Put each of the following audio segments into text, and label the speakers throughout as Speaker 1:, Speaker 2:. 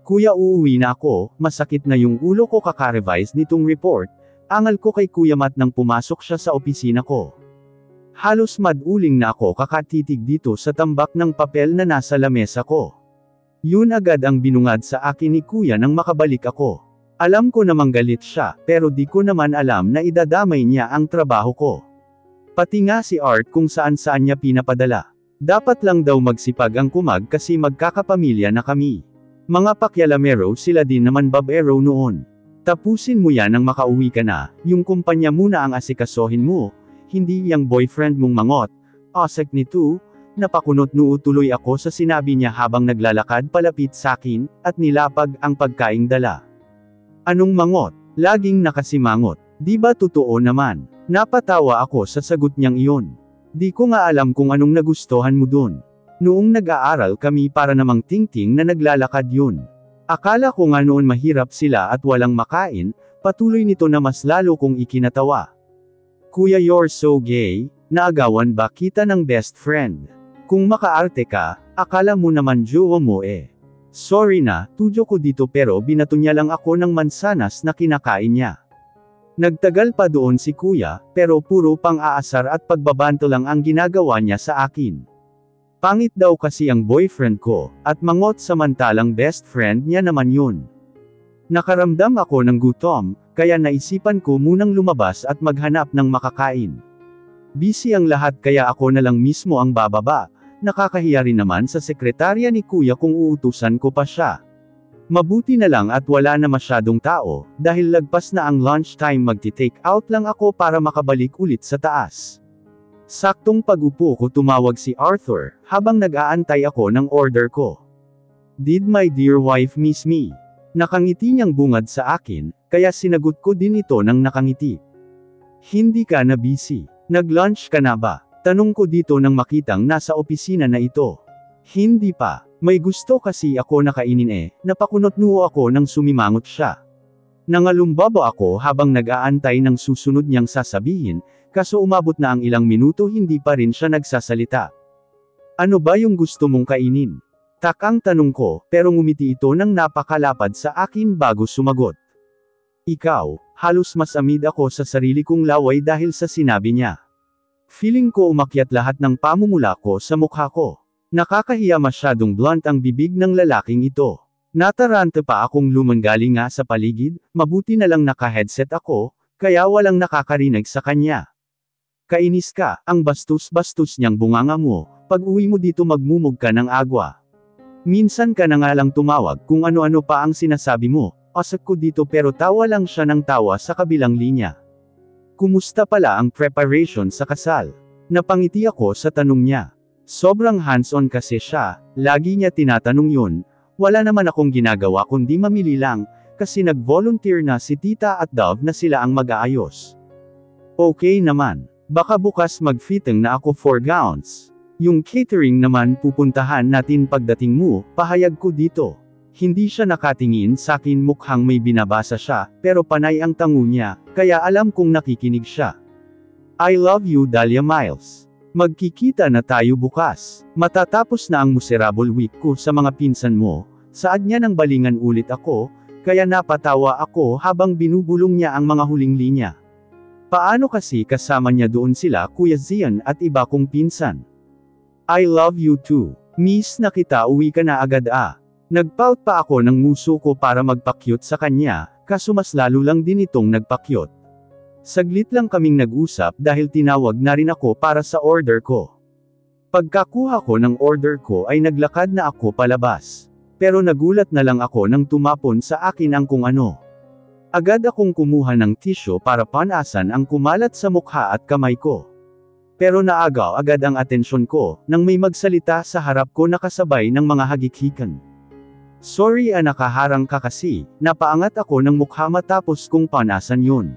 Speaker 1: Kuya, uuwi na ako, masakit na yung ulo ko kaka-revise nitong report. Angal ko kay Kuya Matt nang pumasok siya sa opisina ko. Halos maduling na ako kakatitig dito sa tambak ng papel na nasa lamesa ko. Yun agad ang binungad sa akin ni Kuya nang makabalik ako. Alam ko namang galit siya, pero di ko naman alam na idadamay niya ang trabaho ko. Pati nga si Art kung saan-saan niya pinapadala. Dapat lang daw magsipag ang Kumag kasi magkakapamilya na kami. Mga pakyalamero sila din naman babero noon. Tapusin mo yan nang makauwi ka na, yung kumpanya muna ang asikasohin mo, hindi yang boyfriend mong mangot. Asek nito, napakunot noo tuloy ako sa sinabi niya habang naglalakad palapit sa akin, at nilapag ang pagkaing dala. Anong mangot? Laging nakasimangot. Di ba totoo naman? Napatawa ako sa sagot niyang iyon. Di ko nga alam kung anong nagustuhan mo dun. Noong nag-aaral kami para namang tingting na naglalakad yun. Akala ko nga noon mahirap sila at walang makain, patuloy nito na mas lalo kong ikinatawa. Kuya, you're so gay, naagawan ba kita ng best friend? Kung makaarte ka, akala mo naman jowa mo eh. Sorry na, tudyo ko dito pero binato niya lang ako ng mansanas na kinakain niya. Nagtagal pa doon si Kuya, pero puro pang-aasar at pagbabanto lang ang ginagawa niya sa akin. Pangit daw kasi ang boyfriend ko, at mangot samantalang best friend niya naman yun. Nakaramdam ako ng gutom, kaya naisipan ko munang lumabas at maghanap ng makakain. Busy ang lahat kaya ako na lang mismo ang bababa, nakakahiya rin naman sa sekretarya ni Kuya kung uutusan ko pa siya. Mabuti na lang at wala na masyadong tao, dahil lagpas na ang lunchtime magti-take out lang ako para makabalik ulit sa taas. Saktong pag-upo ko tumawag si Arthur, habang nag-aantay ako ng order ko. Did my dear wife miss me? Nakangiti niyang bungad sa akin, kaya sinagot ko din ito ng nakangiti. Hindi ka na busy? Nag-lunch ka na ba? Tanong ko dito nang makitang nasa opisina na ito. Hindi pa, may gusto kasi ako nakainin eh, napakunot noo ako nang sumimangot siya. Nangalumbabo ako habang nag-aantay ng susunod niyang sasabihin, kaso umabot na ang ilang minuto hindi pa rin siya nagsasalita. Ano ba yung gusto mong kainin? Takang tanong ko, pero ngumiti ito nang napakalapad sa akin bago sumagot. Ikaw, halos mas amid ako sa sarili kong laway dahil sa sinabi niya. Feeling ko umakyat lahat ng pamumula ko sa mukha ko. Nakakahiya masyadong blunt ang bibig ng lalaking ito. Natarante pa akong lumanggaling nga sa paligid, mabuti na lang naka-headset ako, kaya walang nakakarinig sa kanya. Kainis ka, ang bastos-bastos niyang bunganga mo, pag uwi mo dito magmumog ka ng agwa. Minsan ka na nga lang tumawag kung ano-ano pa ang sinasabi mo, asek ko dito pero tawa lang siya ng tawa sa kabilang linya. Kumusta pala ang preparation sa kasal? Napangiti ako sa tanong niya. Sobrang hands-on kasi siya, lagi niya tinatanong yun, wala naman akong ginagawa kundi mamili lang, kasi nag-volunteer na si Tita at Dove na sila ang mag-aayos. Okay naman. Baka bukas mag-fitting na ako for gowns. Yung catering naman pupuntahan natin pagdating mo, pahayag ko dito. Hindi siya nakatingin sa akin mukhang may binabasa siya, pero panay ang tango niya, kaya alam kong nakikinig siya. I love you Dahlia Miles. Magkikita na tayo bukas. Matatapos na ang miserable week ko sa mga pinsan mo, saad niya nang balingan ulit ako, kaya napatawa ako habang binubulong niya ang mga huling linya. Paano kasi kasama niya doon sila Kuya Zian at iba kong pinsan? I love you too. Miss na kita, uwi ka na agad ah. Nagpout pa ako ng nguso ko para magpakyut sa kanya, kaso mas lalo lang din itong nagpakyut. Saglit lang kaming nag-usap dahil tinawag na rin ako para sa order ko. Pagkakuha ko ng order ko ay naglakad na ako palabas. Pero nagulat na lang ako nang tumapon sa akin ang kung ano. Agad akong kumuha ng tissue para panasan ang kumalat sa mukha at kamay ko. Pero naagaw agad ang atensyon ko, nang may magsalita sa harap ko na kasabay ng mga hagikhikan. Sorry nakaharang ka kasi, napaangat ako ng mukha matapos kong panasan yun.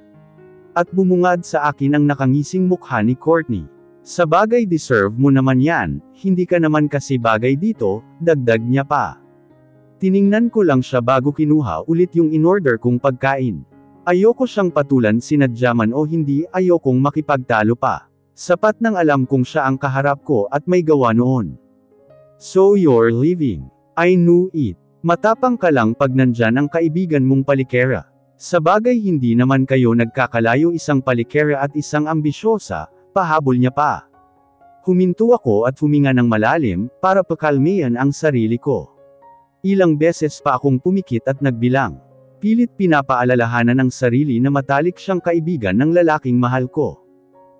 Speaker 1: At bumungad sa akin ang nakangising mukha ni Courtney. Sa bagay deserve mo naman yan, hindi ka naman kasi bagay dito, dagdag niya pa. Tiningnan ko lang siya bago kinuha ulit yung inorder kong pagkain. Ayoko siyang patulan sinadyaman o hindi, ayokong makipagtalo pa. Sapat nang alam kong siya ang kaharap ko at may gawa noon. So you're leaving. I knew it. Matapang ka lang pag nandyan ang kaibigan mong palikera. Sabagay hindi naman kayo nagkakalayo, isang palikera at isang ambisyosa, pahabol niya pa. Huminto ako at huminga ng malalim, para pakalmayan ang sarili ko. Ilang beses pa akong pumikit at nagbilang. Pilit pinapaalalahanan ng sarili na matalik siyang kaibigan ng lalaking mahal ko.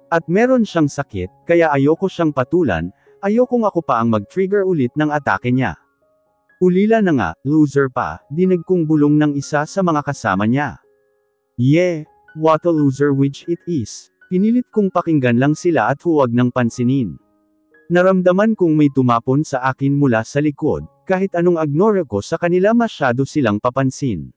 Speaker 1: At meron siyang sakit, kaya ayoko siyang patulan, ayokong ako pa ang mag-trigger ulit ng atake niya. Ulila na nga, loser pa, dinig kong bulong ng isa sa mga kasama niya. Yeah, what a loser which it is. Pinilit kong pakinggan lang sila at huwag nang pansinin. Naramdaman kong may tumapon sa akin mula sa likod, kahit anong ignore ko sa kanila masyado silang papansin.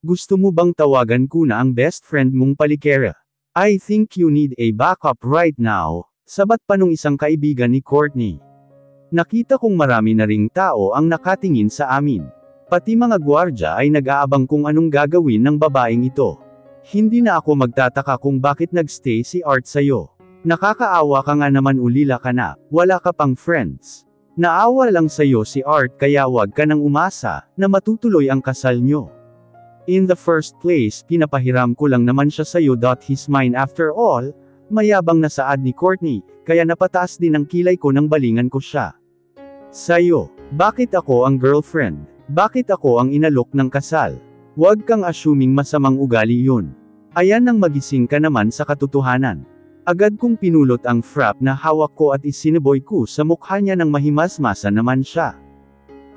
Speaker 1: Gusto mo bang tawagan ko na ang best friend mong palikera? I think you need a backup right now, sabat pa nung isang kaibigan ni Courtney. Nakita kong marami na ring tao ang nakatingin sa amin. Pati mga gwardya ay nag-aabang kung anong gagawin ng babaeng ito. Hindi na ako magtataka kung bakit nagstay si Art sayo. Nakakaawa ka nga naman, ulila ka na, wala ka pang friends. Naawa lang sayo si Art kaya wag ka nang umasa, na matutuloy ang kasal nyo. In the first place, pinapahiram ko lang naman siya sayo. He's mine after all, mayabang na saad ni Courtney, kaya napataas din ang kilay ko nang balingan ko siya. Sayo, bakit ako ang girlfriend? Bakit ako ang inalok ng kasal? Huwag kang assuming masamang ugali yun. Ayan nang magising ka naman sa katotohanan. Agad kong pinulot ang frap na hawak ko at isiniboy ko sa mukha niya nang mahimasmasa naman siya.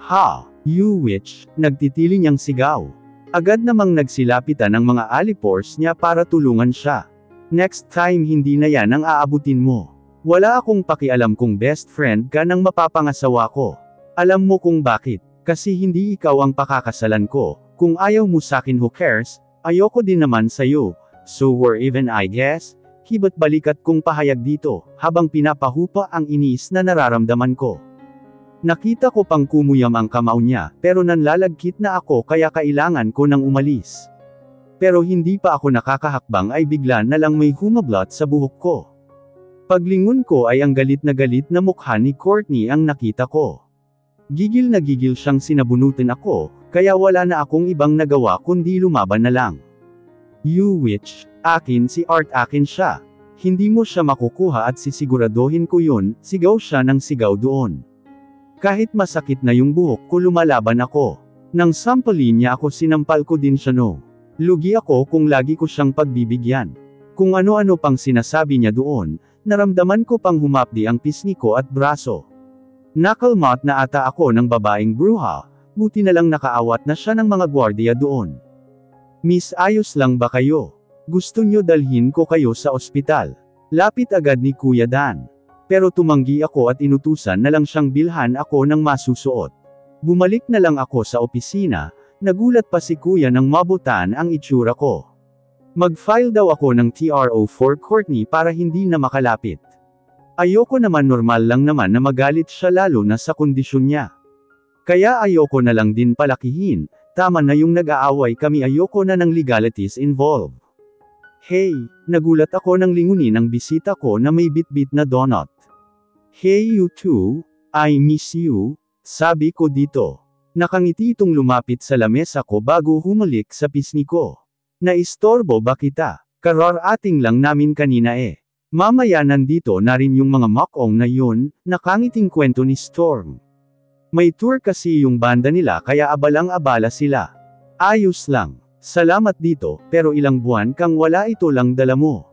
Speaker 1: Ha, you witch, nagtitili niyang sigaw. Agad namang nagsilapitan ang mga alipores niya para tulungan siya. Next time hindi na yan ang aabutin mo. Wala akong pakialam kung best friend ka nang mapapangasawa ko. Alam mo kung bakit, kasi hindi ikaw ang pakakasalan ko, kung ayaw mo sakin who cares, ayoko din naman sayo, so we're even I guess, hiba't balikat kong pahayag dito, habang pinapahupa ang inis na nararamdaman ko. Nakita ko pang kumuyam ang kamao niya, pero nanlalagkit na ako kaya kailangan ko nang umalis. Pero hindi pa ako nakakahakbang ay bigla na lang may humablot sa buhok ko. Paglingon ko ay ang galit na mukha ni Courtney ang nakita ko. Gigil na gigil siyang sinabunutin ako, kaya wala na akong ibang nagawa kundi lumaban na lang. You witch, akin si Art, akin siya. Hindi mo siya makukuha at sisiguraduhin ko yun, sigaw siya ng sigaw doon. Kahit masakit na yung buhok ko, lumalaban ako. Nang sampalin niya ako, sinampal ko din siya no. Lugi ako kung lagi ko siyang pagbibigyan. Kung ano-ano pang sinasabi niya doon, naramdaman ko pang humapdi ang pisngi ko at braso. Nakalmat na ata ako ng babaeng bruha, buti na lang nakaawat na siya ng mga gwardiya doon. Miss, ayos lang ba kayo? Gusto nyo dalhin ko kayo sa ospital? Lapit agad ni Kuya Dan. Pero tumanggi ako at inutusan na lang siyang bilhan ako ng masusuot. Bumalik na lang ako sa opisina, nagulat pa si Kuya nang mabutan ang itsura ko. Mag-file daw ako ng TRO for Courtney para hindi na makalapit. Ayoko naman, normal lang naman na magalit siya lalo na sa kondisyon niya. Kaya ayoko na lang din palakihin, tama na yung nag-aaway kami, ayoko na ng legalities involved. Hey, nagulat ako nang lingunin ang bisita ko na may bit-bit na donut. Hey you too, I miss you, sabi ko dito. Nakangiti itong lumapit sa lamesa ko bago humalik sa pisngi ko. Naistorbo ba kita? Kararating lang namin kanina eh. Mamaya nandito na rin yung mga mock-ong na yun, nakangiting kwento ni Storm. May tour kasi yung banda nila kaya abalang-abala sila. Ayos lang. Salamat dito, pero ilang buwan kang wala, ito lang dala mo.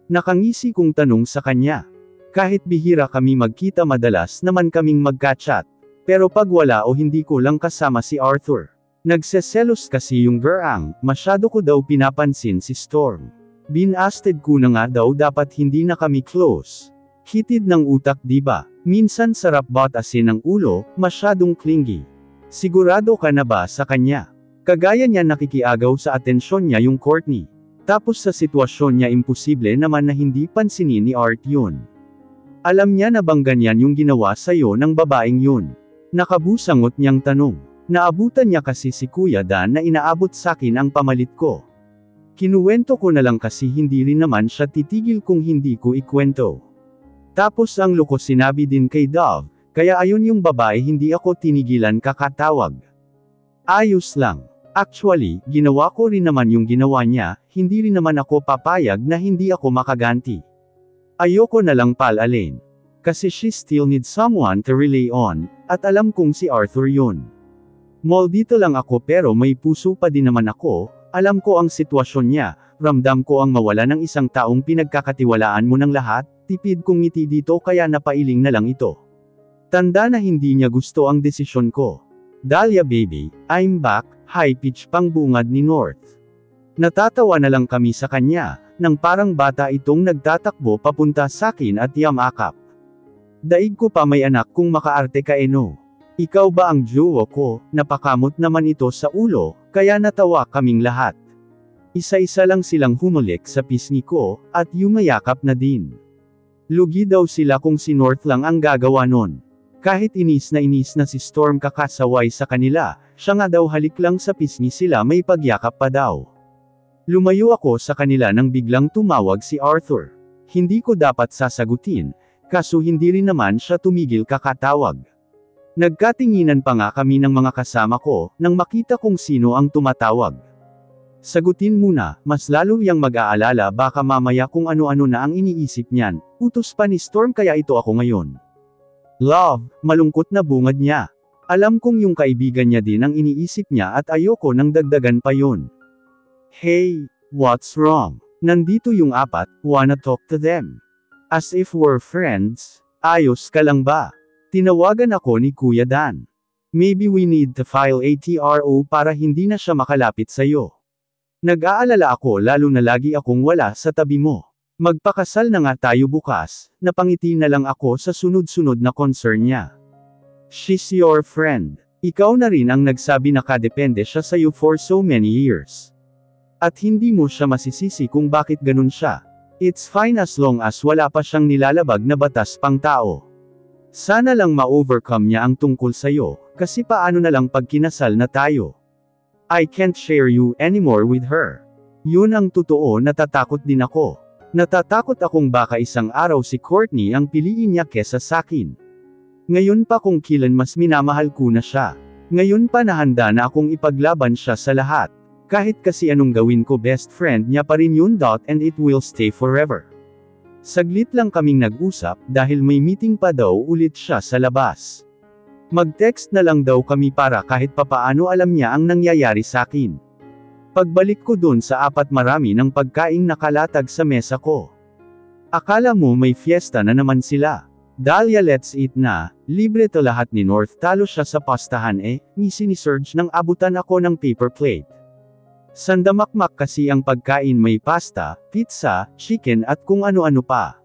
Speaker 1: Nakangisi kong tanong sa kanya. Kahit bihira kami magkita, madalas naman kaming magka-chat. Pero pag wala o hindi ko lang kasama si Arthur. Nagseselos kasi yung girang, masyado ko daw pinapansin si Storm. Binasted ko na nga daw dapat hindi na kami close. Hitid ng utak diba? Minsan sarap batasin ng ulo, masyadong clingy. Sigurado ka na ba sa kanya? Kagaya niya nakikiagaw sa atensyon niya yung Courtney. Tapos sa sitwasyon niya imposible naman na hindi pansinin ni Art yun. Alam niya na bang ganyan yung ginawa sa'yo ng babaeng yun? Nakabusangot niyang tanong. Naabutan niya kasi si Kuya Dan na inaabot sakin ang pamalit ko. Kinuwento ko na lang kasi hindi rin naman siya titigil kung hindi ko ikwento. Tapos ang loko sinabi din kay Dove, kaya ayun yung babae hindi ako tinigilan kakatawag. Ayos lang. Actually, ginawa ko rin naman yung ginawa niya, hindi rin naman ako papayag na hindi ako makaganti. Ayoko na lang palalin. Kasi she still needs someone to rely on, at alam kong si Arthur yun. Dito lang ako pero may puso pa din naman ako, alam ko ang sitwasyon niya, ramdam ko ang mawala ng isang taong pinagkakatiwalaan mo ng lahat, tipid kong ngiti dito kaya napailing na lang ito. Tanda na hindi niya gusto ang desisyon ko. Dahlia baby, I'm back, high pitch pang bungad ni North. Natatawa na lang kami sa kanya, nang parang bata itong nagtatakbo papunta sa akin at yamakap. Daig ko pa may anak kung makaarte ka no. Ikaw ba ang jowa ko, napakamot naman ito sa ulo, kaya natawa kaming lahat. Isa-isa lang silang humulik sa pisngi ko, at yumayakap na din. Lugi daw sila kung si North lang ang gagawa nun. Kahit inis na si Storm kakasaway sa kanila, siya nga daw halik lang sa pisngi sila may pagyakap pa daw. Lumayo ako sa kanila nang biglang tumawag si Arthur. Hindi ko dapat sasagutin, kaso hindi rin naman siya tumigil kakatawag. Nagkatinginan pa nga kami ng mga kasama ko, nang makita kong sino ang tumatawag. Sagutin muna, mas lalo yang mag-aalala baka mamaya kung ano-ano na ang iniisip niyan, utos pa ni Storm kaya ito ako ngayon. Love, malungkot na bungad niya. Alam kong yung kaibigan niya din ang iniisip niya at ayoko nang dagdagan pa yun. Hey, what's wrong? Nandito yung apat, wanna talk to them. As if we're friends, ayos ka lang ba? Tinawagan ako ni Kuya Dan. Maybe we need to file a TRO para hindi na siya makalapit sa'yo. Nag-aalala ako lalo na lagi akong wala sa tabi mo. Magpakasal na nga tayo bukas, napangiti na lang ako sa sunod-sunod na concern niya. She's your friend. Ikaw na rin ang nagsabi na kadepende siya sa'yo for so many years. At hindi mo siya masisisi kung bakit ganun siya. It's fine as long as wala pa siyang nilalabag na batas pang tao. Sana lang ma-overcome niya ang tungkol sa'yo, kasi paano na lang pag kinasal na tayo? I can't share you anymore with her. Yun ang totoo, natatakot din ako. Natatakot akong baka isang araw si Courtney ang piliin niya kesa sakin. Ngayon pa kung kailan mas minamahal ko na siya. Ngayon pa nahanda na akong ipaglaban siya sa lahat. Kahit kasi anong gawin ko best friend niya pa rin yun. And it will stay forever. Saglit lang kaming nag-usap dahil may meeting pa daw ulit siya sa labas. Mag-text na lang daw kami para kahit papaano alam niya ang nangyayari sa akin. Pagbalik ko dun sa apat marami ng pagkaing nakalatag sa mesa ko. Akala mo may fiesta na naman sila. Dahlia let's eat na, libre to lahat ni North talo siya sa pastahan ngisi ni Serge nang abutan ako ng paper plate. Sandamakmak kasi ang pagkain may pasta, pizza, chicken at kung ano-ano pa.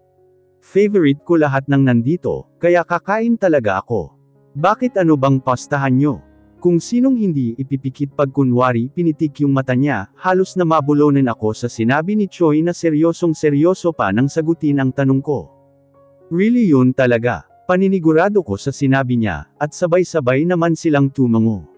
Speaker 1: Favorite ko lahat ng nandito, kaya kakain talaga ako. Bakit ano bang pastahan nyo? Kung sinong hindi ipipikit pag kunwari pinitik yung mata niya, halos na mabulonan ako sa sinabi ni Choi na seryosong-seryoso pa nang sagutin ang tanong ko. Really yun talaga, paninigurado ko sa sinabi niya, at sabay-sabay naman silang tumango.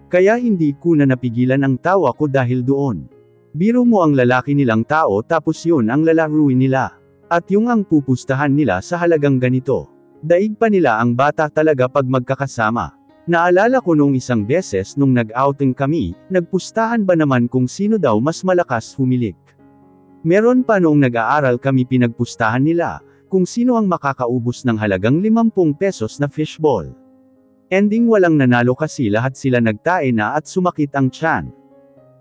Speaker 1: Kaya hindi ko na napigilan ang tawa ko dahil doon. Biro mo ang lalaki nilang tao tapos yun ang lalaruin nila. At yung ang pupustahan nila sa halagang ganito. Daig pa nila ang bata talaga pag magkakasama. Naalala ko nung isang beses nung nag-outing kami, nagpustahan ba naman kung sino daw mas malakas humilik. Meron pa noong nag-aaral kami pinagpustahan nila, kung sino ang makakaubos ng halagang 50 pesos na fishball. Ending walang nanalo kasi lahat sila nagtae na at sumakit ang tiyan.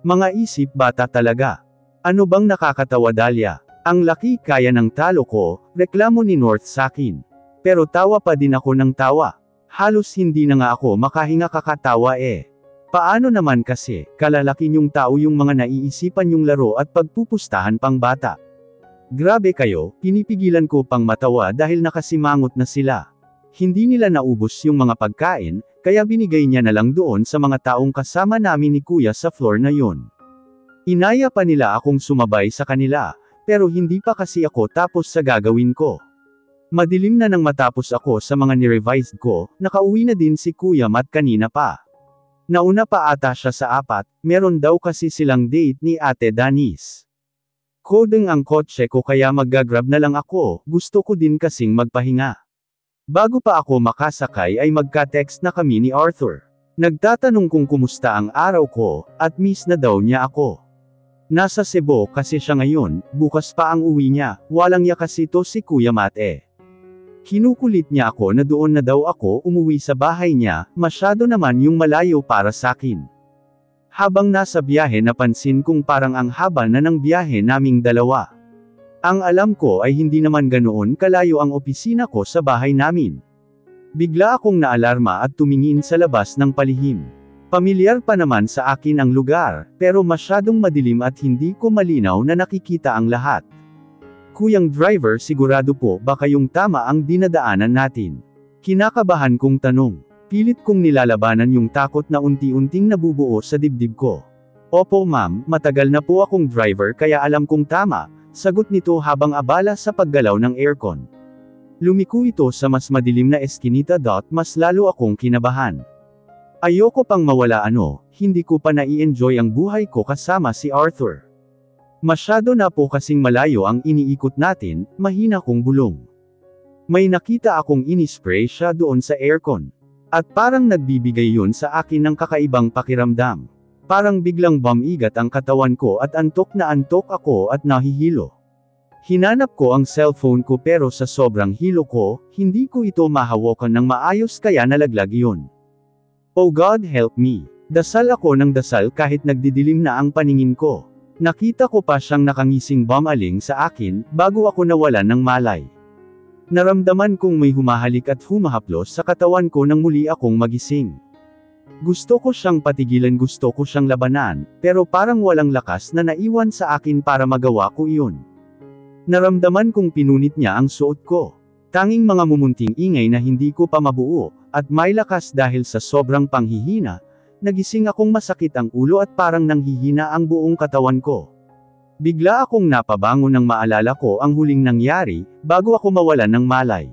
Speaker 1: Mga isip bata talaga. Ano bang nakakatawa Dahlia? Ang laki kaya ng talo ko, reklamo ni North sakin. Pero tawa pa din ako ng tawa. Halos hindi na nga ako makahinga kakatawa Paano naman kasi, kalalaki niyong tao yung mga naiisipan yung laro at pagpupustahan pang bata. Grabe kayo, pinipigilan ko pang matawa dahil nakasimangot na sila. Hindi nila naubos yung mga pagkain, kaya binigay niya na lang doon sa mga taong kasama namin ni Kuya sa floor na yun. Inaya pa nila akong sumabay sa kanila, pero hindi pa kasi ako tapos sa gagawin ko. Madilim na nang matapos ako sa mga nirevised ko, nakauwi na din si Kuya Matt kanina pa. Nauna pa ata siya sa apat, meron daw kasi silang date ni Ate Danis. Kodeng ang kotse ko kaya magga-grab na lang ako, gusto ko din kasing magpahinga. Bago pa ako makasakay ay magka-text na kami ni Arthur. Nagtatanong kung kumusta ang araw ko, at miss na daw niya ako. Nasa Cebu kasi siya ngayon, bukas pa ang uwi niya, walang ya kasi to si Kuya Matt eh. Kinukulit niya ako na doon na daw ako umuwi sa bahay niya, masyado naman yung malayo para sakin. Habang nasa biyahe napansin kong parang ang haba na ng biyahe naming dalawa. Ang alam ko ay hindi naman ganoon kalayo ang opisina ko sa bahay namin. Bigla akong naalarma at tumingin sa labas ng palihim. Pamilyar pa naman sa akin ang lugar, pero masyadong madilim at hindi ko malinaw na nakikita ang lahat. Kuyang driver, sigurado po ba kayong tama ang dinadaanan natin? Kinakabahan kong tanong. Pilit kong nilalabanan yung takot na unti-unting nabubuo sa dibdib ko. Opo ma'am, matagal na po akong driver kaya alam kong tama, sagot nito habang abala sa paggalaw ng aircon. Lumiko ito sa mas madilim na eskinita. Mas lalo akong kinabahan. Ayoko pang mawala hindi ko pa nai-enjoy ang buhay ko kasama si Arthur. Masyado na po kasing malayo ang iniikot natin, mahina kong bulong. May nakita akong inispray siya doon sa aircon. At parang nagbibigay yun sa akin ng kakaibang pakiramdam. Parang biglang bumigat ang katawan ko at antok na antok ako at nahihilo. Hinanap ko ang cellphone ko pero sa sobrang hilo ko, hindi ko ito mahawakan ng maayos kaya nalaglag yun. Oh God help me. Dasal ako ng dasal kahit nagdidilim na ang paningin ko. Nakita ko pa siyang nakangising bumaling sa akin, bago ako nawalan ng malay. Naramdaman kong may humahalik at humahaplos sa katawan ko nang muli akong magising. Gusto ko siyang patigilan, gusto ko siyang labanan, pero parang walang lakas na naiwan sa akin para magawa ko iyon. Naramdaman kong pinunit niya ang suot ko. Tanging mga mumunting ingay na hindi ko pa mabuo, at may lakas dahil sa sobrang panghihina, nagising akong masakit ang ulo at parang nanghihina ang buong katawan ko. Bigla akong napabangon nang maalala ko ang huling nangyari, bago ako mawalan ng malay.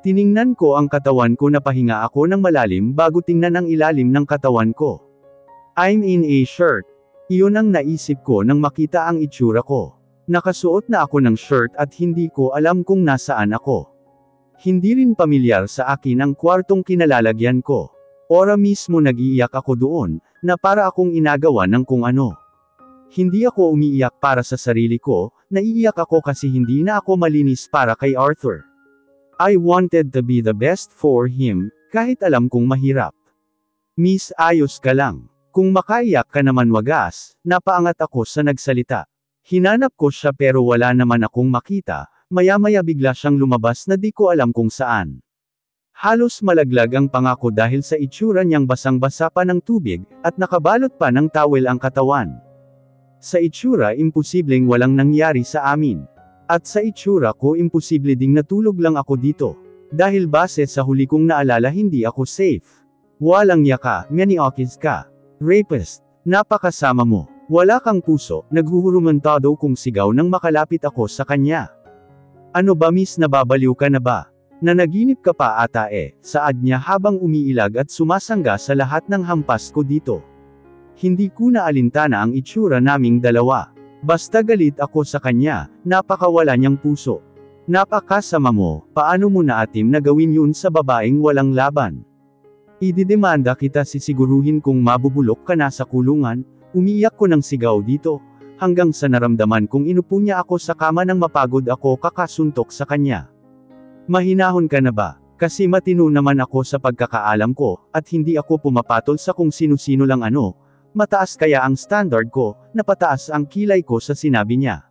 Speaker 1: Tiningnan ko ang katawan ko, napahinga ako ng malalim bago tingnan ang ilalim ng katawan ko. I'm in a shirt. Iyon ang naisip ko nang makita ang itsura ko. Nakasuot na ako ng shirt at hindi ko alam kung nasaan ako. Hindi rin pamilyar sa akin ang kwartong kinalalagyan ko. Ora mismo nag-iiyak ako doon, na para akong inagawa ng kung ano. Hindi ako umiiyak para sa sarili ko, naiiyak ako kasi hindi na ako malinis para kay Arthur. I wanted to be the best for him, kahit alam kong mahirap. Miss, ayos ka lang. Kung makaiyak ka naman wagas, napaangat ako sa nagsalita. Hinanap ko siya pero wala naman akong makita. Maya-maya bigla siyang lumabas na di ko alam kung saan. Halos malaglag ang pangako dahil sa itsura niyang basang-basa pa ng tubig, at nakabalot pa ng towel ang katawan. Sa itsura imposibleng walang nangyari sa amin. At sa itsura ko imposible ding natulog lang ako dito. Dahil base sa huli kong naalala hindi ako safe. Walang yaka, maniokis ka. Rapist, napakasama mo. Wala kang puso, naghuhurumantado kong sigaw nang makalapit ako sa kanya. Ano ba miss, nababaliw ka na ba? Nanaginip ka pa ata saad niya habang umiilag at sumasangga sa lahat ng hampas ko dito. Hindi ko na alintana ang itsura naming dalawa. Basta galit ako sa kanya, napakawala niyang puso. Napakasama mo, paano mo naatim na gawin yun sa babaeng walang laban? Ididemanda kita, sisiguruhin kong mabubulok ka na sa kulungan. Umiiyak ko ng sigaw dito. Hanggang sa naramdaman kong inupo niya ako sa kama nang mapagod ako kakasuntok sa kanya. Mahinahon ka na ba? Kasi matino naman ako sa pagkakaalam ko, at hindi ako pumapatol sa kung sino-sino lang mataas kaya ang standard ko, napataas ang kilay ko sa sinabi niya.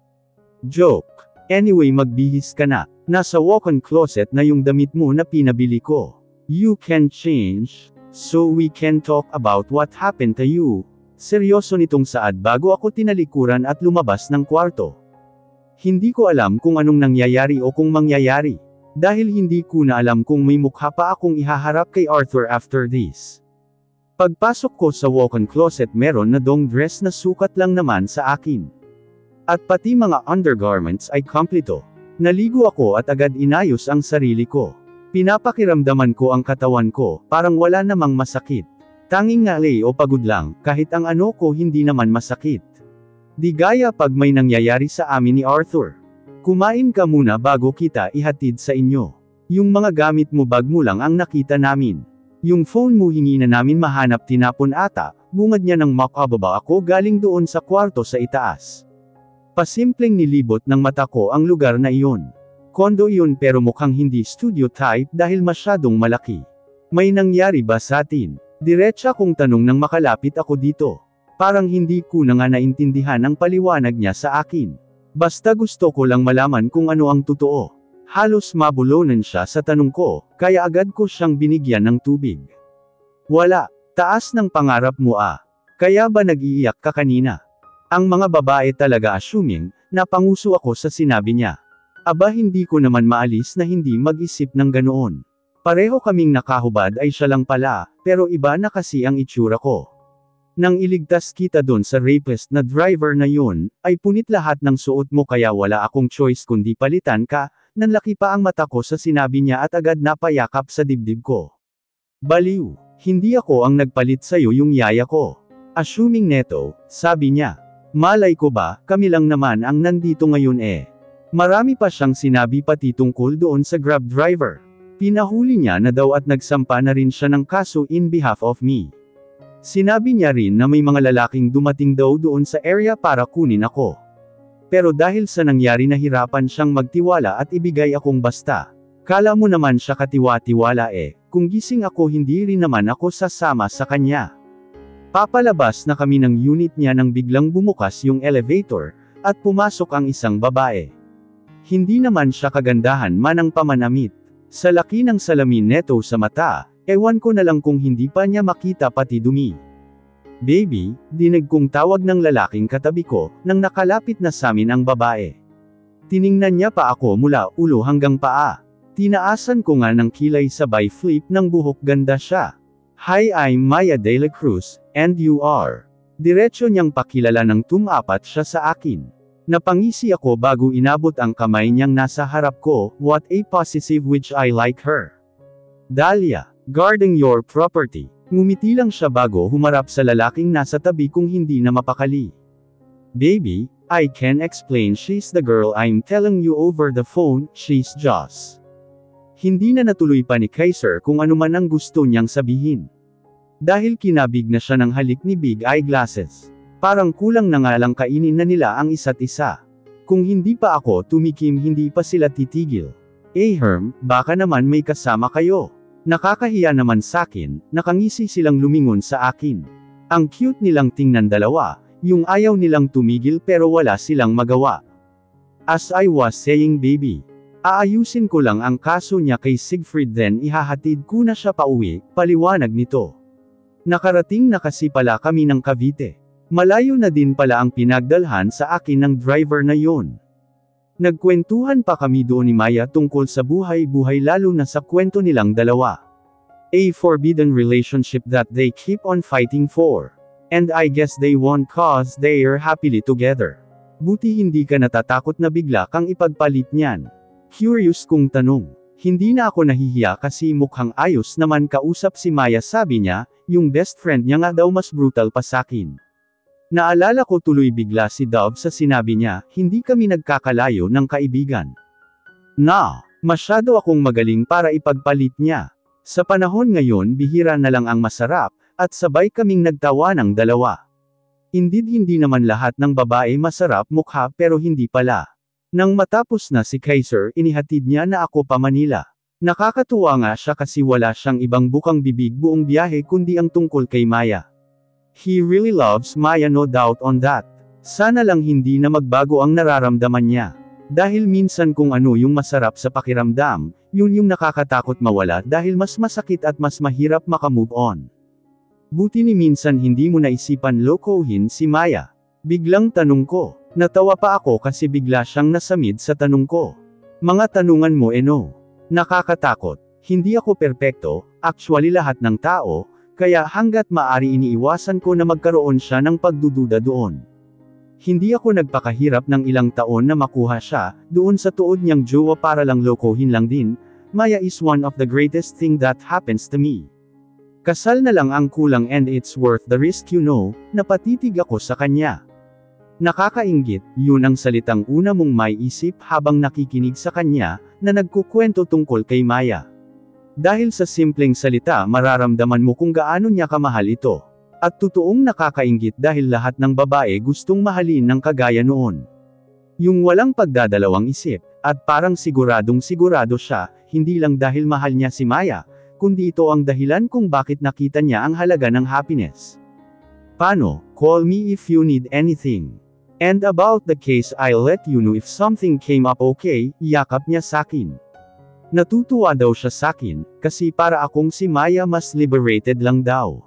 Speaker 1: Joke. Anyway, magbihis ka na. Nasa walk-in closet na yung damit mo na pinabili ko. You can change, so we can talk about what happened to you. Seryoso nitong saad bago ako tinalikuran at lumabas ng kwarto. Hindi ko alam kung anong nangyayari o kung mangyayari. Dahil hindi ko na alam kung may mukha pa akong ihaharap kay Arthur after this. Pagpasok ko sa walk-in closet, meron na dong dress na sukat lang naman sa akin. At pati mga undergarments ay kompleto. Naligo ako at agad inayos ang sarili ko. Pinapakiramdaman ko ang katawan ko, parang wala namang masakit. Tanging ngalay o pagod lang, kahit ang ko hindi naman masakit. Di gaya pag may nangyayari sa amin ni Arthur. Kumain ka muna bago kita ihatid sa inyo. Yung mga gamit mo, bag mo lang ang nakita namin. Yung phone mo hingi na namin mahanap tinapon ata, bungad niya ng makababa ako galing doon sa kwarto sa itaas. Pasimpleng nilibot ng mata ko ang lugar na iyon. Kondo iyon pero mukhang hindi studio type dahil masyadong malaki. May nangyari ba sa atin? Diretsa kong tanong nang makalapit ako dito. Parang hindi ko na nga naintindihan ang paliwanag niya sa akin. Basta gusto ko lang malaman kung ano ang totoo. Halos mabulunan siya sa tanong ko, kaya agad ko siyang binigyan ng tubig. Wala, taas ng pangarap mo ah. Kaya ba nag-iiyak ka kanina? Ang mga babae talaga assuming, napanguso ako sa sinabi niya. Aba hindi ko naman maalis na hindi mag-isip ng ganoon. Pareho kaming nakahubad ay siya lang pala, pero iba na kasi ang itsura ko. Nang iligtas kita doon sa rapist na driver na yun, ay punit lahat ng suot mo kaya wala akong choice kundi palitan ka. Nanlaki pa ang mata ko sa sinabi niya at agad napayakap sa dibdib ko. Baliw, hindi ako ang nagpalit sa'yo yung yaya ko. Assuming neto, sabi niya. Malay ko ba, kami lang naman ang nandito ngayon eh. Marami pa siyang sinabi pati tungkol doon sa Grab driver. Pinahuli niya na daw at nagsampa na rin siya ng kaso in behalf of me. Sinabi niya rin na may mga lalaking dumating daw doon sa area para kunin ako. Pero dahil sa nangyari nahirapan siyang magtiwala at ibigay akong basta. Kala mo naman siya katiwa-tiwala eh, kung gising ako hindi rin naman ako sasama sa kanya. Papalabas na kami ng unit niya nang biglang bumukas yung elevator, at pumasok ang isang babae. Hindi naman siya kagandahan man ang pamanamit. Sa laki ng salamin neto sa mata, ewan ko na lang kung hindi pa niya makita pati dumi. Baby, dinig kong tawag ng lalaking katabi ko, nang nakalapit na samin ang babae. Tiningnan niya pa ako mula ulo hanggang paa. Tinaasan ko nga ng kilay sabay flip ng buhok ganda siya. Hi, I'm Maya de la Cruz, and you are. Diretso niyang pakilala nang tumapat siya sa akin. Napangisi ako bago inabot ang kamay niyang nasa harap ko, what a possessive which I like her. Dahlia, guarding your property. Ngumiti lang siya bago humarap sa lalaking nasa tabi kung hindi na mapakali. Baby, I can explain she's the girl I'm telling you over the phone, she's Joss. Hindi na natuloy pa ni Kaiser kung ano man ang gusto niyang sabihin. Dahil kinabig na siya ng halik ni Big Eyeglasses. Parang kulang na nga lang kainin na nila ang isa't isa. Kung hindi pa ako tumikim hindi pa sila titigil. Herm, baka naman may kasama kayo. Nakakahiya naman sakin, nakangisi silang lumingon sa akin. Ang cute nilang tingnan dalawa, yung ayaw nilang tumigil pero wala silang magawa. As I was saying baby, aayusin ko lang ang kaso niya kay Siegfried then ihahatid ko na siya pauwi, paliwanag nito. Nakarating na kasi pala kami ng Cavite. Malayo na din pala ang pinagdalhan sa akin ng driver na yon. Nagkwentuhan pa kami doon ni Maya tungkol sa buhay-buhay lalo na sa kwento nilang dalawa. A forbidden relationship that they keep on fighting for. And I guess they won cause they are happily together. Buti hindi ka natatakot na bigla kang ipagpalit niyan. Curious kong tanong. Hindi na ako nahihiya kasi mukhang ayos naman kausap si Maya sabi niya, yung best friend niya nga daw mas brutal pa sakin. Naalala ko tuloy bigla si Dove sa sinabi niya, hindi kami nagkakalayo ng kaibigan. Masyado akong magaling para ipagpalit niya. Sa panahon ngayon bihira na lang ang masarap, at sabay kaming nagtawa ng dalawa. Indeed hindi naman lahat ng babae masarap mukha pero hindi pala. Nang matapos na si Kaiser inihatid niya na ako pa Manila. Nakakatuwa nga siya kasi wala siyang ibang bukang bibig buong biyahe kundi ang tungkol kay Maya. He really loves Maya no doubt on that. Sana lang hindi na magbago ang nararamdaman niya. Dahil minsan kung ano yung masarap sa pakiramdam, yun yung nakakatakot mawala dahil mas masakit at mas mahirap makamove on. Buti ni minsan hindi mo naisipan lokohin si Maya. Biglang tanong ko. Natawa pa ako kasi bigla siyang nasamid sa tanong ko. Mga tanungan mo no. Nakakatakot. Hindi ako perpekto, actually lahat ng tao, kaya hanggat maaari iniiwasan ko na magkaroon siya ng pagdududa doon. Hindi ako nagpakahirap ng ilang taon na makuha siya, doon sa tuod niyang jowa para lang lokohin lang din. Maya is one of the greatest thing that happens to me. Kasal na lang ang kulang and it's worth the risk napatitig ako sa kanya. Nakakainggit, yun ang salitang una mong maiisip habang nakikinig sa kanya, na nagkukwento tungkol kay Maya. Dahil sa simpleng salita mararamdaman mo kung gaano niya kamahal ito. At totoong nakakainggit dahil lahat ng babae gustong mahalin ng kagaya noon. Yung walang pagdadalawang isip, at parang siguradong sigurado siya, hindi lang dahil mahal niya si Maya, kundi ito ang dahilan kung bakit nakita niya ang halaga ng happiness. Paano? Call me if you need anything. And about the case I'll let you know if something came up okay, yakap niya sakin. Natutuwa daw siya sakin, kasi para akong si Maya mas liberated lang daw.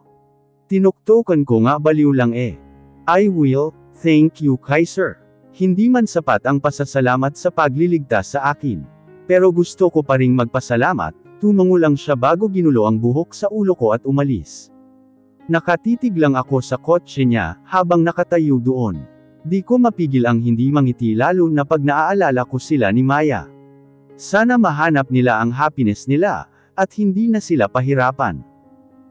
Speaker 1: Tinuktokan ko nga baliw lang eh. I will, thank you Kaiser. Hindi man sapat ang pasasalamat sa pagliligtas sa akin. Pero gusto ko pa ring magpasalamat, tumango lang siya bago ginulo ang buhok sa ulo ko at umalis. Nakatitig lang ako sa kotse niya, habang nakatayo doon. Di ko mapigil ang hindi mangiti lalo na pag naaalala ko sila ni Maya. Sana mahanap nila ang happiness nila, at hindi na sila pahirapan.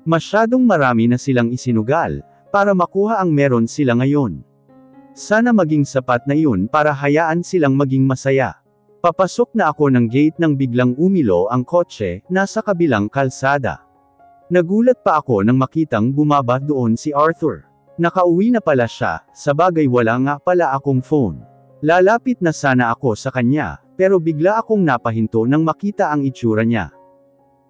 Speaker 1: Masyadong marami na silang isinugal, para makuha ang meron sila ngayon. Sana maging sapat na iyon para hayaan silang maging masaya. Papasok na ako ng gate nang biglang umilo ang kotse, nasa kabilang kalsada. Nagulat pa ako nang makitang bumaba doon si Arthur. Nakauwi na pala siya, sabagay wala nga pala akong phone. Lalapit na sana ako sa kanya, pero bigla akong napahinto nang makita ang itsura niya.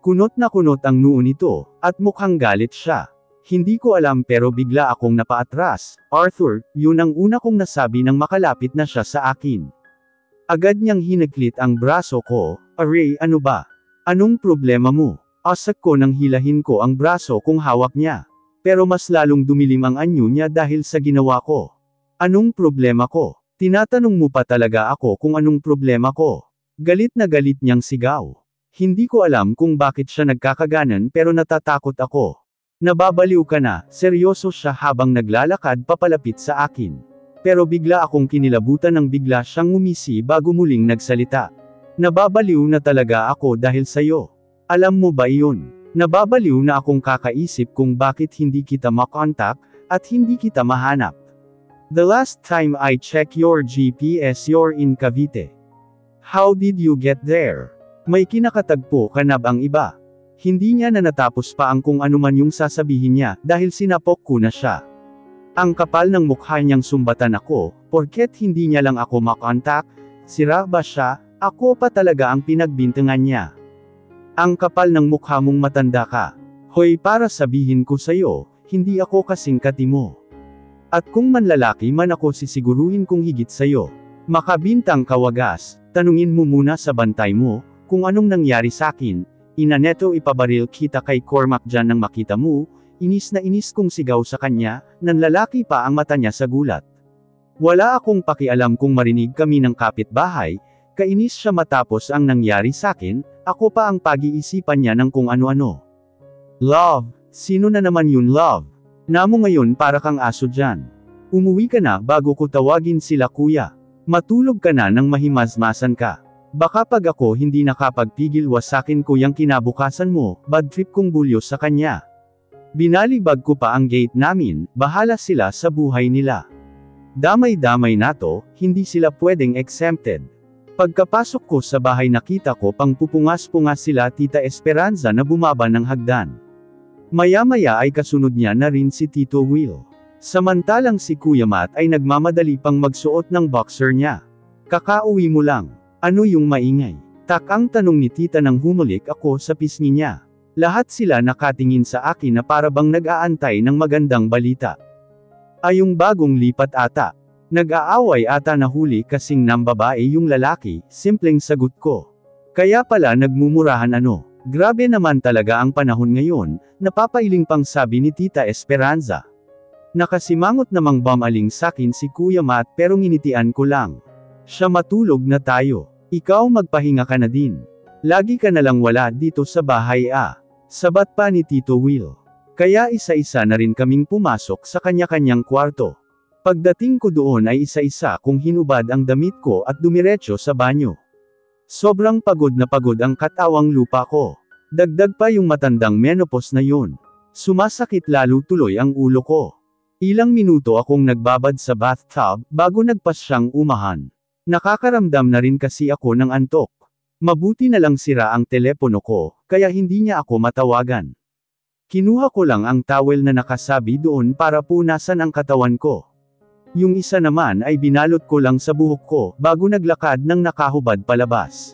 Speaker 1: Kunot na kunot ang noo nito, at mukhang galit siya. Hindi ko alam pero bigla akong napaatras. Arthur, yun ang una kong nasabi nang makalapit na siya sa akin. Agad niyang hinaglit ang braso ko. Aray, ano ba? Anong problema mo? Asak ko nang hilahin ko ang braso kung hawak niya. Pero mas lalong dumilim ang anyo niya dahil sa ginawa ko. Anong problema ko? Tinatanong mo pa talaga ako kung anong problema ko. Galit na galit niyang sigaw. Hindi ko alam kung bakit siya nagkakaganan pero natatakot ako. Nababaliw ka na, seryoso siya habang naglalakad papalapit sa akin. Pero bigla akong kinilabutan nang bigla siyang ngumisi bago muling nagsalita. Nababaliw na talaga ako dahil sayo. Alam mo ba iyon? Nababaliw na akong kakaisip kung bakit hindi kita makontak, at hindi kita mahanap. The last time I checked your GPS you're in Cavite. How did you get there? May kinakatagpo ka na bang iba? Hindi niya na natapos pa ang kung anuman yung sasabihin niya, dahil sinapok ko na siya. Ang kapal ng mukha niyang sumbatan ako, porket hindi niya lang ako makontak, sira ba siya, ako pa talaga ang pinagbintangan niya. Ang kapal ng mukha mong matanda ka. Hoy, para sabihin ko sa'yo, hindi ako kasing kati mo. At kung manlalaki man ako sisiguruhin kong higit sa'yo. Makabintang kawagas, tanungin mo muna sa bantay mo, kung anong nangyari sa'kin. Ina neto ipabaril kita kay Cormac dyan nang makita mo. Inis na inis kong sigaw sa kanya, nanlalaki pa ang mata niya sa gulat. Wala akong pakialam kung marinig kami ng kapitbahay, kainis siya matapos ang nangyari sa'kin, ako pa ang pag-iisipan niya ng kung ano-ano. Love, sino na naman yun love? Namo ngayon para kang aso dyan. Umuwi ka na bago ko tawagin sila kuya. Matulog ka na nang mahimazmasan ka. Baka pag ako hindi nakapagpigil wasakin ko yang kinabukasan mo, bad trip kong bulyo sa kanya. Binalibag ko pa ang gate namin, bahala sila sa buhay nila. Damay-damay na to, hindi sila pwedeng exempted. Pagkapasok ko sa bahay nakita ko pang pupungas-pungas sila Tita Esperanza na bumaba ng hagdan. Maya-maya ay kasunod niya na rin si Tito Will. Samantalang si Kuya Matt ay nagmamadali pang magsuot ng boxer niya. Kakauwi mo lang. Ano yung maingay? Takang tanong ni Tita nang humulik ako sa pisngi niya. Lahat sila nakatingin sa akin na para bang nag-aantay ng magandang balita. Ay yung bagong lipat ata. Nag-aaway ata na huli kasing nambabae yung lalaki, simpleng sagot ko. Kaya pala nagmumurahan ano. Grabe naman talaga ang panahon ngayon, napapailing pang sabi ni Tita Esperanza. Nakasimangot namang bumaling sakin si Kuya Matt pero nginitian ko lang. Siya matulog na tayo. Ikaw magpahinga ka na din. Lagi ka na lang wala dito sa bahay ah. Sabat pa ni Tito Will. Kaya isa-isa na rin kaming pumasok sa kanya-kanyang kwarto. Pagdating ko doon ay isa-isa kong hinubad ang damit ko at dumiretso sa banyo. Sobrang pagod na pagod ang katawang lupa ko. Dagdag pa yung matandang menopause na yun. Sumasakit lalo tuloy ang ulo ko. Ilang minuto akong nagbabad sa bathtub, bago nagpas siyang umahan. Nakakaramdam na rin kasi ako ng antok. Mabuti na lang sira ang telepono ko, kaya hindi niya ako matawagan. Kinuha ko lang ang towel na nakasabi doon para punasan ang katawan ko. Yung isa naman ay binalot ko lang sa buhok ko, bago naglakad ng nakahubad palabas.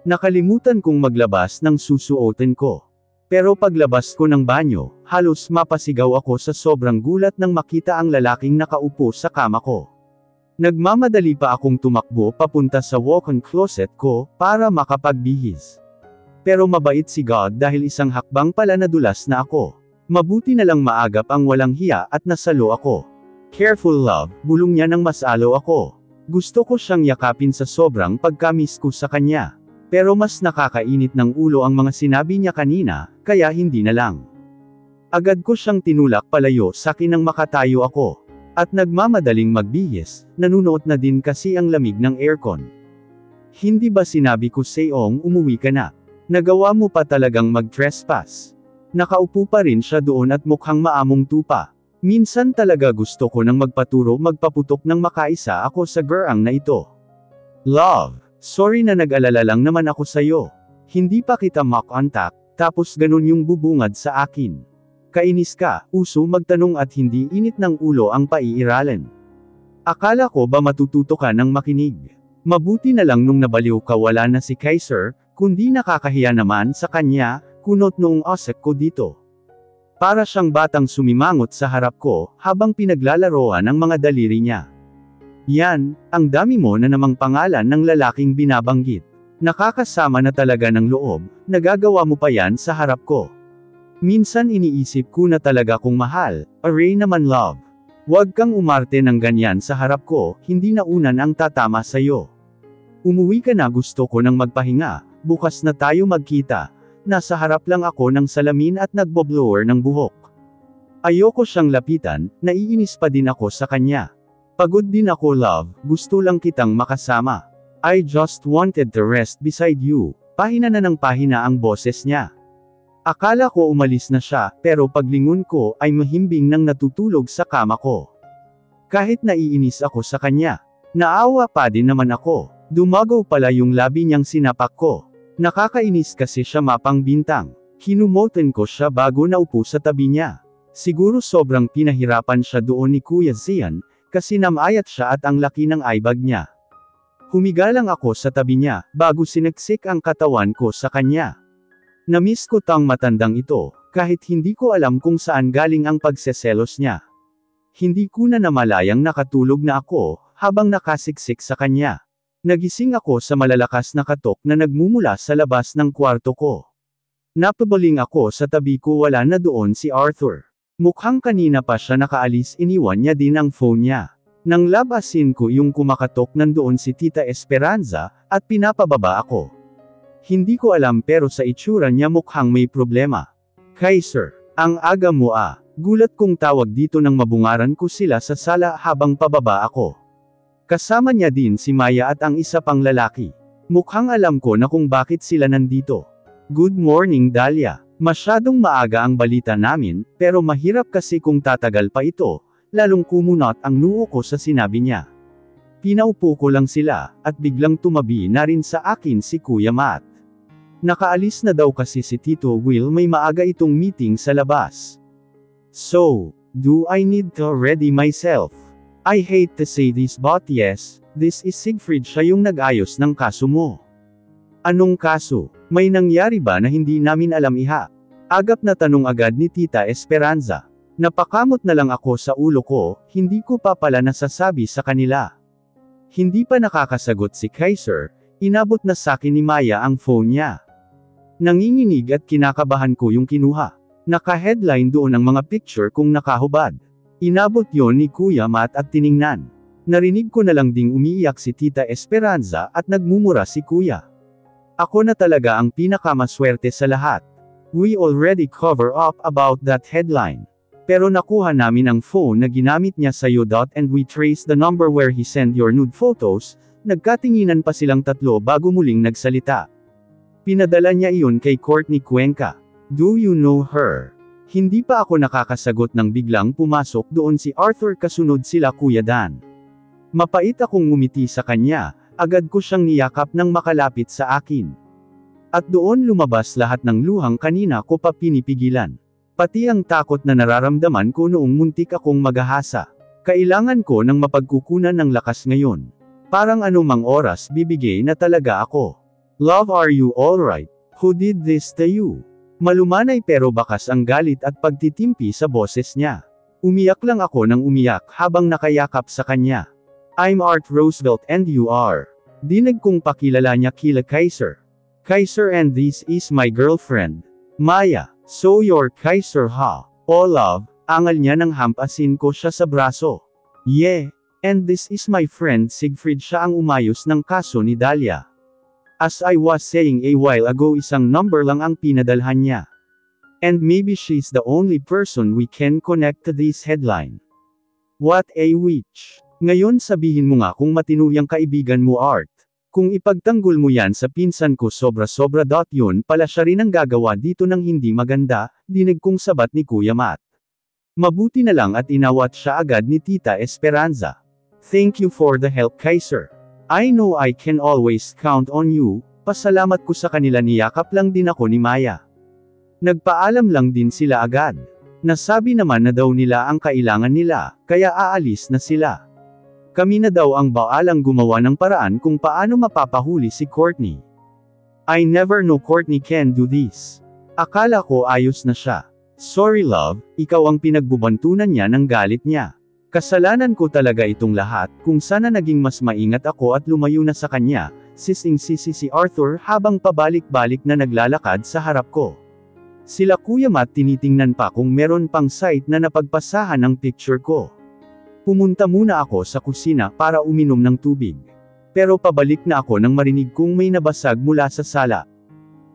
Speaker 1: Nakalimutan kong maglabas ng susuotin ko. Pero paglabas ko ng banyo, halos mapasigaw ako sa sobrang gulat nang makita ang lalaking nakaupo sa kama ko. Nagmamadali pa akong tumakbo papunta sa walk-in closet ko, para makapagbihis. Pero mabait si God dahil isang hakbang pala nadulas na ako. Mabuti na lang maagap ang walang hiya at nasalo ako. Careful love, bulong niya nang masalo ako. Gusto ko siyang yakapin sa sobrang pagkamiss ko sa kanya. Pero mas nakakainit ng ulo ang mga sinabi niya kanina, kaya hindi na lang. Agad ko siyang tinulak palayo sa akin nang makatayo ako. At nagmamadaling magbihis, nanunuot na din kasi ang lamig ng aircon. Hindi ba sinabi ko sa'yong umuwi ka na? Nagawa mo pa talagang mag-trespass. Nakaupo pa rin siya doon at mukhang maamong tupa. Minsan talaga gusto ko nang magpaputok ng makaisa ako sa geraang na ito. Love, sorry na nag-alala lang naman ako sa'yo. Hindi pa kita mock-contact, tapos ganun yung bubungad sa akin. Kainis ka, uso magtanong at hindi init ng ulo ang paiiralan. Akala ko ba matututo ka ng makinig? Mabuti na lang nung nabaliw ka wala na si Kaiser, kundi nakakahiya naman sa kanya, kunot noong osek ko dito. Para siyang batang sumimangot sa harap ko, habang pinaglalaroan ang mga daliri niya. Yan, ang dami mo na namang pangalan ng lalaking binabanggit. Nakakasama na talaga ng loob, nagagawa mo pa yan sa harap ko. Minsan iniisip ko na talaga kung mahal, aray naman love. Huwag kang umarte ng ganyan sa harap ko, hindi na unan ang tatama sa'yo. Umuwi ka na, gusto ko nang magpahinga. Bukas na tayo magkita. Nasa harap lang ako ng salamin at nagboblower ng buhok. Ayoko siyang lapitan, naiinis pa din ako sa kanya. Pagod din ako love, gusto lang kitang makasama. I just wanted to rest beside you. Pahina na ng pahina ang boses niya. Akala ko umalis na siya, pero paglingon ko ay mahimbing nang natutulog sa kama ko. Kahit naiinis ako sa kanya, naawa pa din naman ako. Dumagaw pala yung labi niyang sinapak ko. Nakakainis kasi siya mapang bintang. Kinumoten ko siya bago naupo sa tabi niya. Siguro sobrang pinahirapan siya doon ni Kuya Zian, kasi namayat siya at ang laki ng eyebag niya. Humiga lang ako sa tabi niya, bago siniksik ang katawan ko sa kanya. Namiss ko tang matandang ito, kahit hindi ko alam kung saan galing ang pagseselos niya. Hindi ko na namalayang nakatulog na ako, habang nakasiksik sa kanya. Nagising ako sa malalakas na katok na nagmumula sa labas ng kwarto ko. Napabaling ako sa tabi ko, wala na doon si Arthur. Mukhang kanina pa siya nakaalis, iniwan niya din ang phone niya. Nang labasin ko yung kumakatok, nandoon si Tita Esperanza, at pinapababa ako. Hindi ko alam pero sa itsura niya mukhang may problema. Kaiser, ang aga mo ah. Gulat kong tawag dito nang mabungaran ko sila sa sala habang pababa ako. Kasama niya din si Maya at ang isa pang lalaki. Mukhang alam ko na kung bakit sila nandito. Good morning Dahlia. Masyadong maaga ang balita namin, pero mahirap kasi kung tatagal pa ito, lalong kumunot ang noo ko sa sinabi niya. Pinaupo ko lang sila, at biglang tumabi na rin sa akin si Kuya Matt. Nakaalis na daw kasi si Tito Will, may maaga itong meeting sa labas. So, do I need to ready myself? I hate to say this but yes, this is Siegfried, siya yung nag-ayos ng kaso mo. Anong kaso? May nangyari ba na hindi namin alam iha? Agap na tanong agad ni Tita Esperanza. Napakamot na lang ako sa ulo ko, hindi ko pa pala nasasabi sa kanila. Hindi pa nakakasagot si Kaiser, inabot na sa akin ni Maya ang phone niya. Nanginginig at kinakabahan ko yung kinuha. Naka-headline doon ang mga picture kung nakahubad. Inabot yon ni Kuya Matt at tiningnan. Narinig ko na lang ding umiiyak si Tita Esperanza at nagmumura si Kuya. Ako na talaga ang pinakamaswerte sa lahat. We already cover up about that headline. Pero nakuha namin ang phone na ginamit niya sa iyo. And we trace the number where he sent your nude photos. Nagkatinginan pa silang tatlo bago muling nagsalita. Pinadala niya iyon kay Courtney Cuenca. Do you know her? Hindi pa ako nakakasagot nang biglang pumasok doon si Arthur, kasunod sila Kuya Dan. Mapait akong ngumiti sa kanya, Agad ko siyang niyakap nang makalapit sa akin. At doon lumabas lahat ng luhang kanina ko pa pinipigilan. Pati ang takot na nararamdaman ko noong muntik akong maghahasa. Kailangan ko ng mapagkukunan ng lakas ngayon. Parang anumang oras bibigay na talaga ako. Love, are you alright? Who did this to you? Malumanay pero bakas ang galit at pagtitimpi sa boses niya. Umiyak lang ako ng umiyak habang nakayakap sa kanya. I'm Art Roosevelt and you are. Dinig kong pakilala niya kila Kaiser. Kaiser, and this is my girlfriend, Maya. So you're Kaiser, ha? Oh love, angal niya nang hampasin ko siya sa braso. Yeah, and this is my friend Siegfried. Siya ang umayos ng kaso ni Dahlia. As I was saying a while ago, isang number lang ang pinadalhan niya. And maybe she's the only person we can connect to this headline. What a witch. Ngayon sabihin mo nga kung matino yang kaibigan mo, Art. Kung ipagtanggol mo yan sa pinsan ko sobra-sobra. Yun pala siya rin ang gagawa dito ng hindi maganda, dinig kong sabat ni Kuya Matt. Mabuti na lang at inawat siya agad ni Tita Esperanza. Thank you for the help, Kaiser. I know I can always count on you. Pasalamat ko sa kanila. Niyakap lang din ako ni Maya. Nagpaalam lang din sila agad. Nasabi naman na daw nila ang kailangan nila, kaya aalis na sila. Kami na daw ang baalang gumawa ng paraan kung paano mapapahuli si Courtney. I never know Courtney can do this. Akala ko ayos na siya. Sorry love, ikaw ang pinagbubantunan niya ng galit niya. Kasalanan ko talaga itong lahat, kung sana naging mas maingat ako at lumayo na sa kanya, sising-sisi si Arthur habang pabalik-balik na naglalakad sa harap ko. Sila Kuya Matt tinitingnan pa kung meron pang site na napagpasahan ng picture ko. Pumunta muna ako sa kusina para uminom ng tubig. Pero pabalik na ako nang marinig kong may nabasag mula sa sala.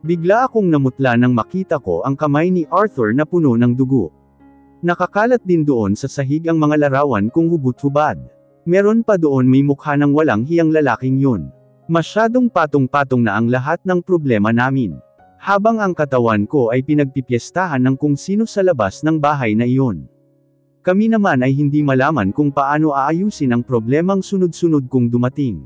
Speaker 1: Bigla akong namutla nang makita ko ang kamay ni Arthur na puno ng dugo. Nakakalat din doon sa sahig ang mga larawan kong hubot-hubad. Meron pa doon may mukha ng walang hiyang lalaking yun. Masyadong patong-patong na ang lahat ng problema namin. Habang ang katawan ko ay pinagpipiestahan ng kung sino sa labas ng bahay na iyon. Kami naman ay hindi malaman kung paano aayusin ang problemang sunod-sunod kong dumating.